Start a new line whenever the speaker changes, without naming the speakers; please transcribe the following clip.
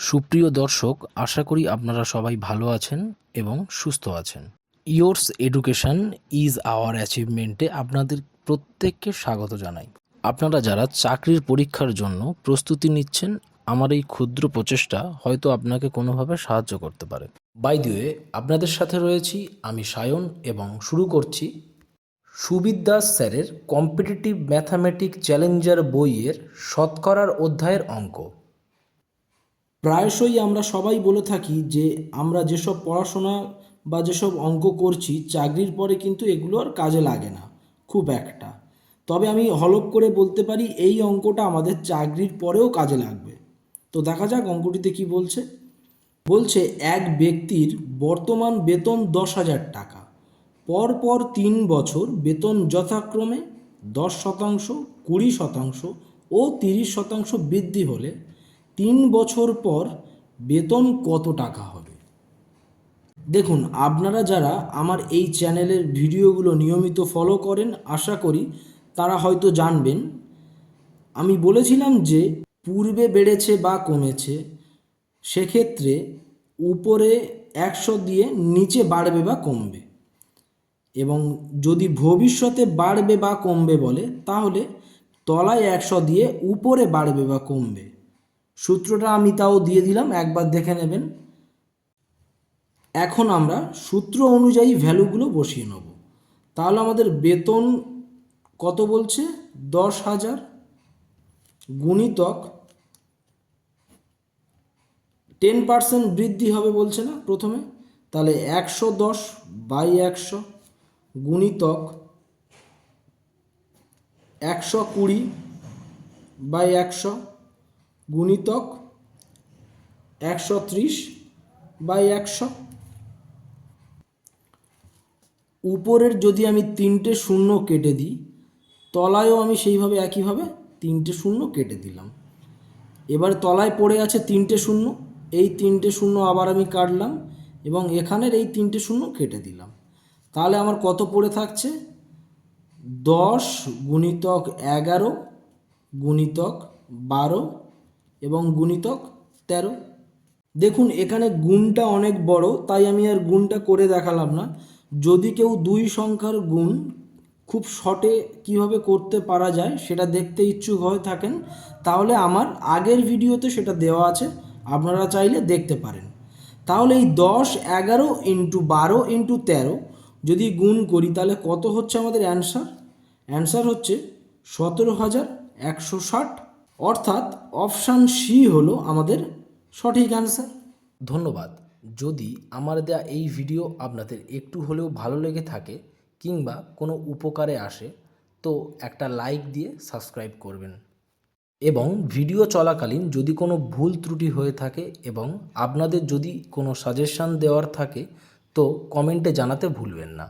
সুপ্রিয় দর্শক, আশা করি আপনারা সবাই ভালো আছেন এবং সুস্থ আছেন। ইয়োর্স এডুকেশন ইজ আওয়ার অ্যাচিভমেন্টে আপনাদের প্রত্যেককে স্বাগত জানাই। আপনারা যারা চাকরির পরীক্ষার জন্য প্রস্তুতি নিচ্ছেন, আমার এই ক্ষুদ্র প্রচেষ্টা হয়তো আপনাকে কোনোভাবে সাহায্য করতে পারে। বাই দ্য ওয়ে, আপনাদের সাথে রয়েছি আমি সায়ন এবং শুরু করছি সুবিদ দাস স্যারের কম্পিটিটিভ ম্যাথামেটিক চ্যালেঞ্জার বইয়ের শতকরার অধ্যায়ের অঙ্ক। প্রায়শই আমরা সবাই বলে থাকি যে আমরা যেসব পড়াশোনা বা যেসব অঙ্ক করছি চাকরির পরে কিন্তু এগুলো আর কাজে লাগে না খুব একটা। তবে আমি হলফ করে বলতে পারি এই অঙ্কটা আমাদের চাকরির পরেও কাজে লাগবে। তো দেখা যাক অঙ্কটিতে কি বলছে। বলছে এক ব্যক্তির বর্তমান বেতন 10,000 টাকা, পরপর 3 বছর বেতন যথাক্রমে 10%, 20% ও 30% বৃদ্ধি হলে 3 বছর পর বেতন কত টাকা হবে। দেখুন, আপনারা যারা আমার এই চ্যানেলের ভিডিওগুলো নিয়মিত ফলো করেন আশা করি তারা হয়তো জানবেন আমি বলেছিলাম যে পূর্বে বেড়েছে বা কমেছে সেক্ষেত্রে উপরে 100 দিয়ে নিচে বাড়বে বা কমবে, এবং যদি ভবিষ্যতে বাড়বে বা কমবে বলে তাহলে তলায় 100 দিয়ে উপরে বাড়বে বা কমবে। সূত্রটা আমি তাও দিয়ে দিলাম, একবার দেখে নেবেন। এখন আমরা সূত্র অনুযায়ী ভ্যালুগুলো বসিয়ে নেব। তাহলে আমাদের বেতন কত বলছে 10,000 গুণিতক 10% বৃদ্ধি হবে বলছে না প্রথমে, তাহলে 110/100 গুণিতক 120/100 গুণিতক 130/100। উপরের যদি আমি 3টে শূন্য কেটে দিই, তলায়ও আমি সেইভাবে একইভাবে 3টে শূন্য কেটে দিলাম। এবার তলায় পড়ে আছে 3টে শূন্য, এই 3টে শূন্য আবার আমি কাটলাম এবং এখানের এই 3টে শূন্য কেটে দিলাম। তাহলে আমার কত পড়ে থাকছে 10 গুণিতক 11 গুণিতক 12 এবং গুণিতক 13। দেখুন এখানে গুণটা অনেক বড়, তাই আমি আর গুণটা করে দেখালাম না। যদি কেউ দুই সংখ্যার গুণ খুব শর্টে কিভাবে করতে পারা যায় সেটা দেখতে ইচ্ছুক হয়ে থাকেন তাহলে আমার আগের ভিডিওতে সেটা দেওয়া আছে, আপনারা চাইলে দেখতে পারেন। তাহলে এই 10, 11 ইন্টু 12 ইন্টু 13 যদি গুণ করি তাহলে কত হচ্ছে আমাদের অ্যান্সার হচ্ছে 17,160। অর্থাৎ অপশান সি হলো আমাদের সঠিক অ্যান্সার। ধন্যবাদ। যদি আমার দেওয়া এই ভিডিও আপনাদের একটু হলেও ভালো লেগে থাকে কিংবা কোনো উপকারে আসে তো একটা লাইক দিয়ে সাবস্ক্রাইব করবেন, এবং ভিডিও চলাকালীন যদি কোনো ভুল ত্রুটি হয়ে থাকে এবং আপনাদের যদি কোনো সাজেশান দেওয়ার থাকে তো কমেন্টে জানাতে ভুলবেন না।